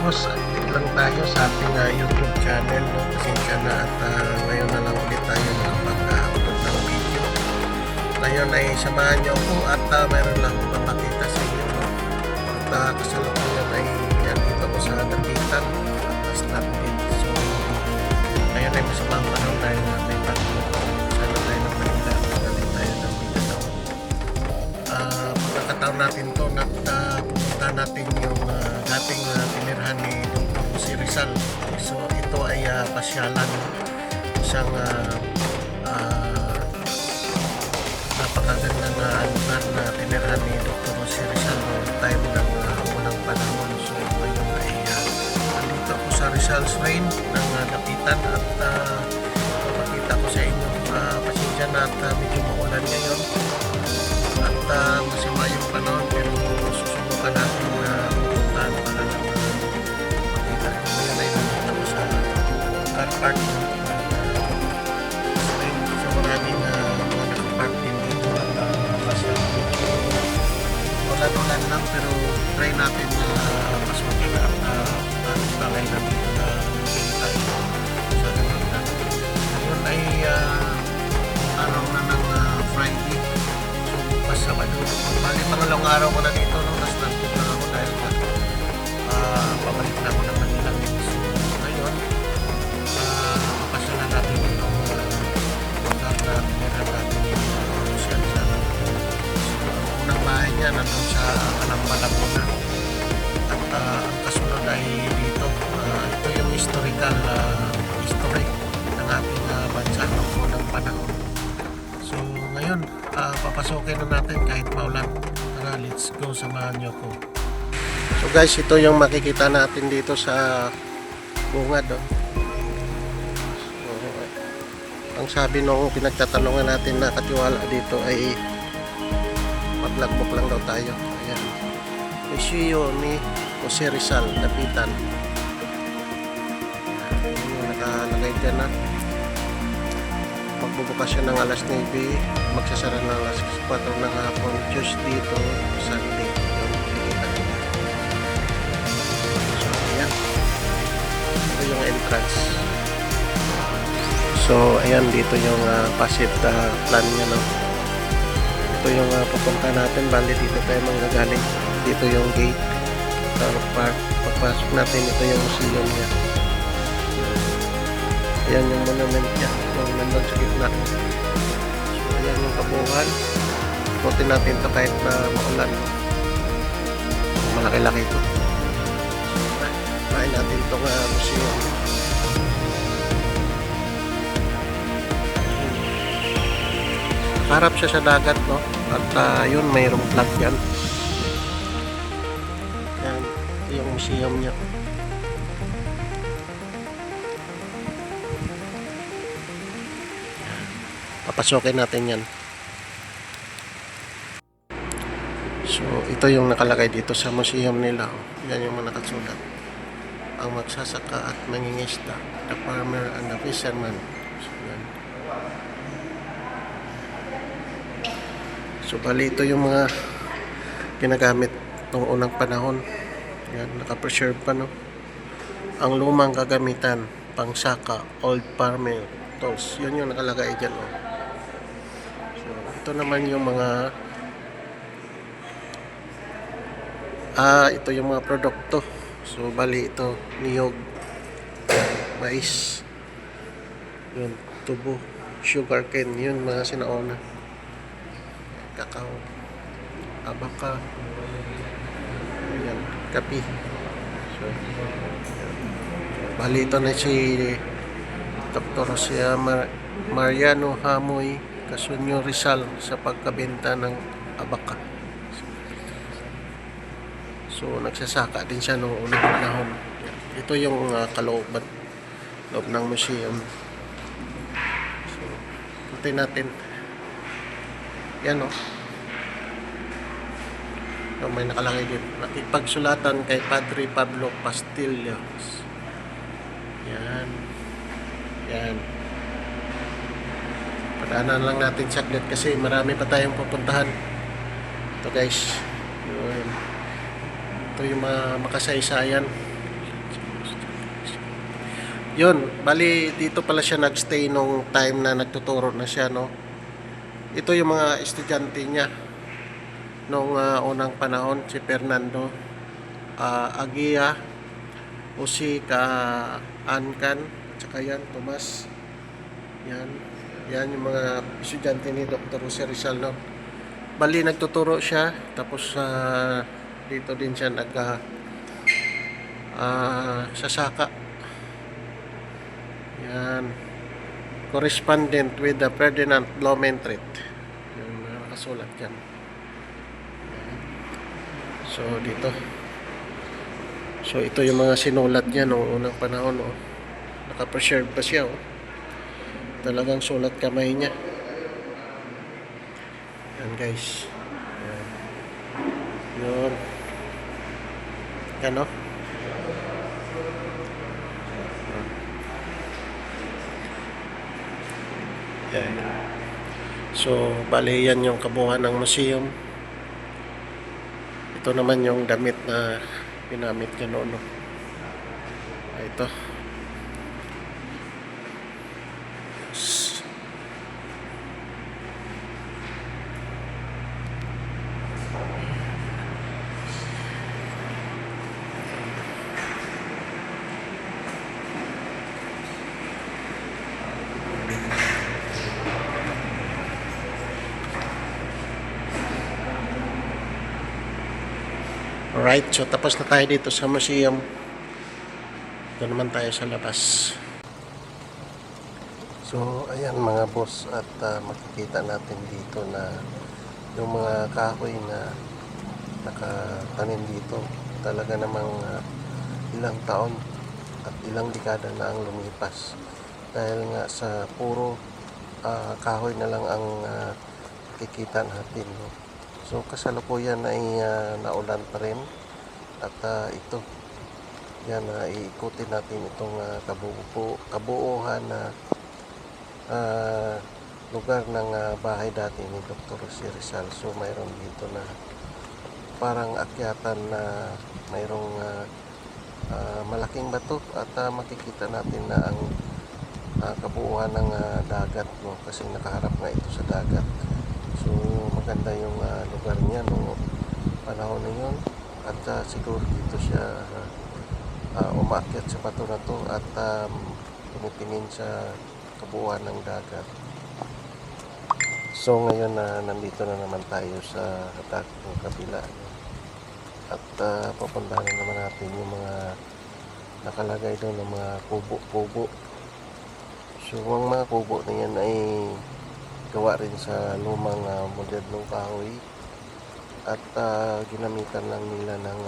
boss, update lang tayo sa ating YouTube channel. No? Pasensya na at ngayon na lang ulit tayo nakapag-upload ng video. Ngayon ay samahan niyo ako at mayroon lang papakita sa inyo. No? At kasalukuyan ay dito ko sa Dapitan, Snap din. So, ngayon ay masamang panahon tayo natin bago sana tayo ng Manila. Galing tayo ng Mindanao. Pagkakataon natin to pupunta natin yung dating tinirhan ni Dr. Jose Rizal. So ito ay pasyalan, isang napakagandang lugar na tinirhan ni Dr. Jose Rizal noong time ng unang panahon. So ngayon ay nandito ako sa Rizal's Reign ng Dapitan at papakita ko sa inyo. Pasensya na at medyo maulan ngayon at masama yung panahon, pero susubukan natin na pupuntahan para lang makita nyo. Ngayon ay nandito ko sa car park. So maraming mga nakapark din dito at basta medyo ulan-ulan lang, pero try natin na pasukin at maraming bagay na dito na tayo sa Dapitan. Ngayon ay araw na ng Friday. Sabado. Bali, pangalawang araw ko na dito, no? Tapos nandito lang ako dahil pabalik na ako ng Manila. So, ngayon, papasyalan natin itong lugar na meron natin yung siya sa unang bahay niya, nandun sa Kalamba Laguna. At ang kasunod ay dito. Ito yung historical history ng ating bansa noong unang panahon. So, ngayon, papasokin na natin kahit maulan. Tara, let's go, samahan nyo ko. So guys, ito yung makikita natin dito sa bungad. Oh. So, ang sabi nung pinagtatanungan natin na katiwala dito ay maglagbok lang daw tayo. Ayan. Museo ni Jose Rizal, Dapitan. Ayan yung nakalagay dyan na. Magbubukas siya ng alas 9, magsasara ng alas 4 ng hapon, Tuesday to Sunday. Yung pinita nila. So, ayan. Ito yung entrance. So, ayan, dito yung passive plan niya, no? Ito yung pupunta natin. Bali, dito tayo manggagaling. Dito yung gate. Car park. Pagpasok natin, ito yung museum niya. Ayan yung monument niya, yung nandun sa gitna. So ayan yung kabuhan. Ikutin natin ito kahit na maulan. Malaki-laki ito. Kain natin itong museum. Harap siya sa dagat, no? At yun, mayroong flag yan. Ayan, yung museum niya. Papasokin natin yan. So ito yung nakalagay dito sa museum nila. Yan yung mga nakasulat. Ang magsasaka at mangingisda, the farmer and the fisherman. So, yan. So bali ito yung mga ginagamit noong unang panahon. Yan, nakapreserve pa, no? Ang lumang kagamitan, pangsaka, old farming tools. Yun yung nakalagay dyan, oh. Ito naman yung mga ito yung mga produkto. So bali ito niyog, mais, yun, tubo, sugar cane, yun mga sinauna, kakao, abaka, yan, kapi. So bali ito na si Dr. Jose Mariano Hamoy Casunyo Rizal sa pagkabenta ng abaka. So nagsasaka din siya noong unang panahon. Ito yung kalooban, loob ng museum. So puntin natin. Yan, oh. So, may nakalagay din, nakipagsulatan kay Padre Pablo Pastillas. Yan. Yan. Padaanan lang natin saglit kasi marami pa tayong pupuntahan. Ito guys, ito yung mga makasaysayan Yun, bali dito pala siya nagstay nung time na nagtuturo na siya, no. Ito yung mga estudyante niya nung unang panahon, si Fernando Agia, Usi Ancan, tsaka yan, Tomas. Yan. Yan yung mga estudyante ni Dr. Jose Rizal, no. Bali nagtuturo siya, tapos dito din siya sasaka. Yan. Correspondent with the Ferdinand Blumentritt. Yung nakasulat dyan. So, dito. So, ito yung mga sinulat niya noong unang panahon. Oh. Naka-preserve pa siya. Oh. Talagang sulat kamay niya. Yan guys. Yan. Yun. Yan, oh. Yan. So, bali yan yung kabuuan ng museum. Ito naman yung damit na ginamit niya noon. No? Ito. Alright, so tapos na tayo dito sa museum. Ito naman tayo sa labas. So, ayan mga boss, at makikita natin dito na yung mga kahoy na nakatanim dito, talaga namang ilang taon at ilang dekada na ang lumipas. Dahil nga sa puro kahoy na lang ang kikita natin. No? So kasalukuyan ay naulan pa rin at ito yan, iikutin natin itong kabuuhan na lugar ng bahay dati ni Dr. Jose Rizal. So mayroon dito na parang akyatan na mayroong malaking bato at makikita natin na ang kabuuan ng dagat, no? Kasi nakaharap nga ito sa dagat. So maganda yung lugar niya no panahon na yun at siguro dito siya umaakyat sa bato na to at tumitingin sa kabuuan ng dagat. So ngayon nandito na naman tayo sa dagat kabila at pupuntahan na naman natin yung mga nakalagay doon ng mga kubo-kubo. So ang mga kubo na yan ay gawa rin sa lumang modernong kahoy at ginamitan lang nila ng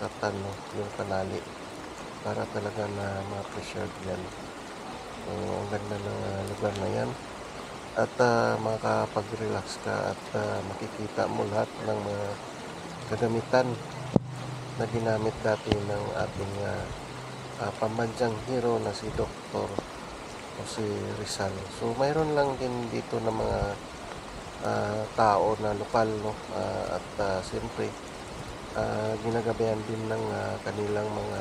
katan, no, yung kanali para talaga na ma-preserve yan. So ang ganda ng lugar na yan at makakapag-relax ka at makikita mo lahat ng mga kagamitan na ginamit dati ng ating pambansang hero na si Dr. Jose Rizal. So mayroon lang din dito na mga tao na lokal, no? At siyempre ginagabayan din ng kanilang mga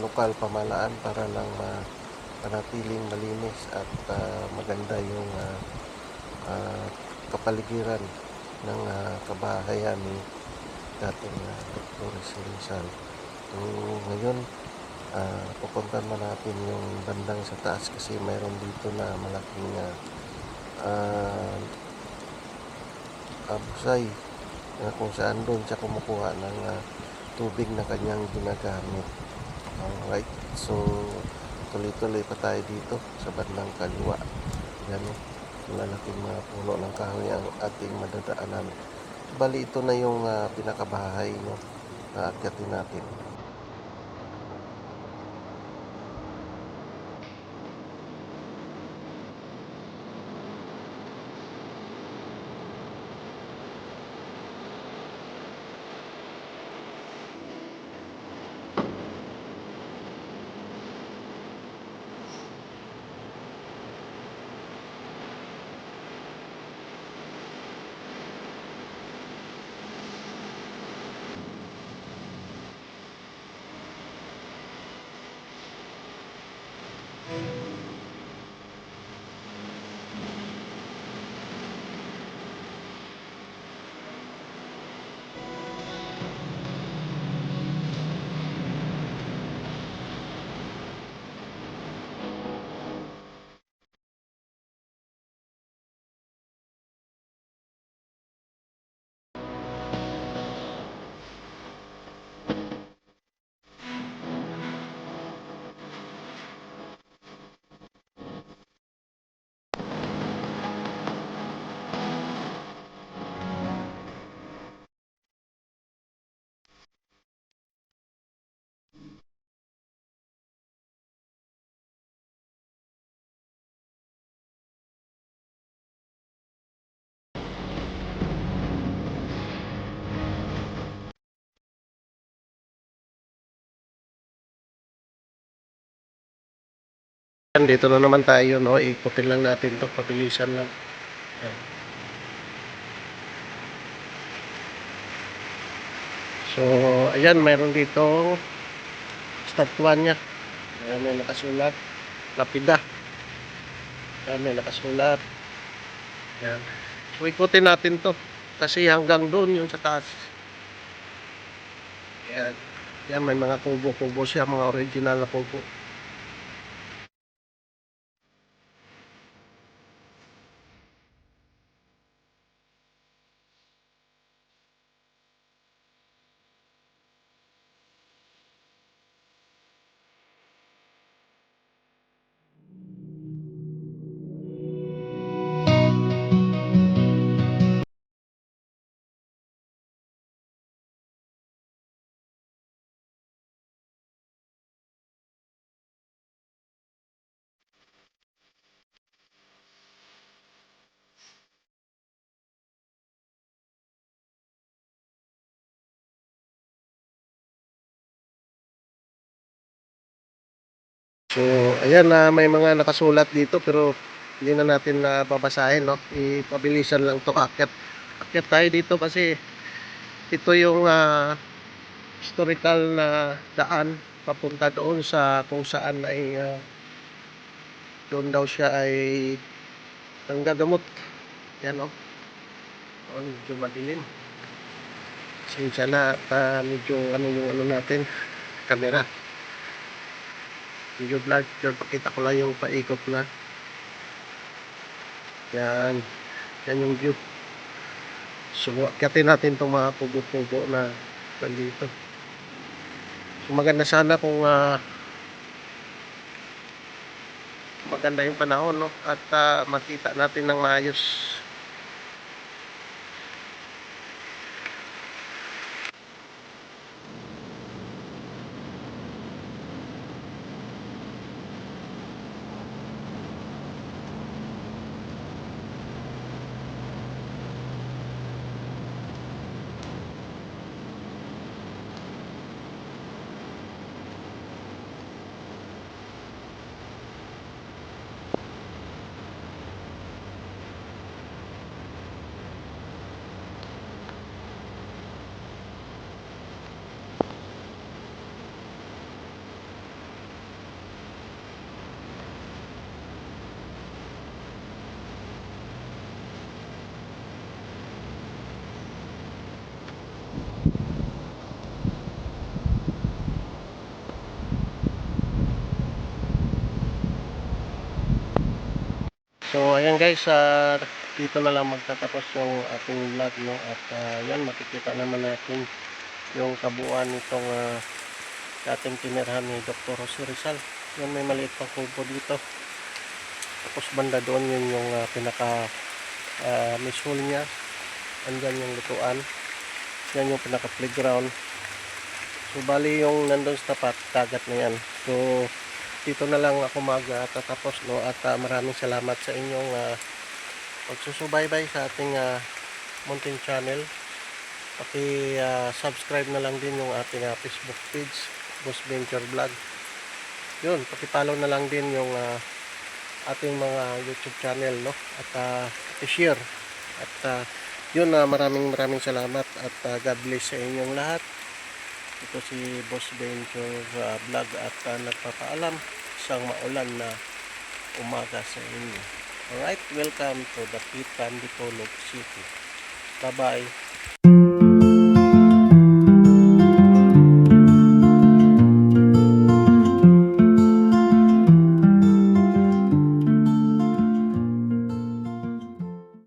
lokal pamalaan para lang manatiling malinis at maganda yung kapaligiran ng kabahayan ni dating Dr. Jose Rizal. So ngayon pupuntan man natin yung bandang sa taas kasi mayroon dito na malaking busay na kung saan doon siya kumukuha ng tubig na kanyang ginagamit. Alright, so tuloy-tuloy pa tayo dito sa bandang kaliwa. Yan, malalaking mga puno ng kahoy ang ating madadaanan. Bali ito na yung pinakabahay, no, na akyatin natin. Dito na naman tayo, no? Ikutin lang natin to, pabilisan lang. Yan. So, ayan, mayroon dito statuan niya. Ayan, may nakasulat. Lapida. Ayan, may nakasulat. Ayan. So, ikutin natin to. Kasi hanggang doon yung sa taas. Ayan. Ayan, may mga kubo-kubo siya, mga original na kubo. So, ayan na may mga nakasulat dito pero hindi na natin babasahin, no? Ipabilisan lang to akyat. Akyat tayo dito kasi ito yung historical na daan papunta doon sa kung saan ay doon daw siya ay nanggagamot. Yan, no? Oh, medyo madilim. Sinsya na at medyo ano yung ano natin, camera. Video vlog, pakita ko lang yung paikot na. Yan. Yan yung view. So, akyatin natin itong mga kubo-kubo na nandito. So, maganda sana kung maganda yung panahon, no? At makita natin ng maayos. So ayan guys, dito na lang magtatapos yung ating vlog, no? At yan, makikita naman natin yung kabuuan nitong dating tinirhan ni Dr. Jose Rizal. Yan, may maliit pang kubo dito. Tapos banda doon yun yung pinaka miss hall niya. Andyan yung lutuan. Yan yung pinaka playground. So bali yung nandun sa tapat, dagat na yan. So dito na lang ako magtatapos, no? At maraming salamat sa inyong pagsusubaybay sa ating munting channel. Paki-subscribe na lang din yung ating Facebook page, Boss Venture Vlog. Yun, paki-follow na lang din yung ating mga YouTube channel, no? At i-share. At yun, maraming salamat at God bless sa inyong lahat. Ito si Boss Venture Vlog at nagpapaalam. isang maulan na umaga sa inyo. Alright, welcome to the Pitan, Dipolog City. Bye-bye.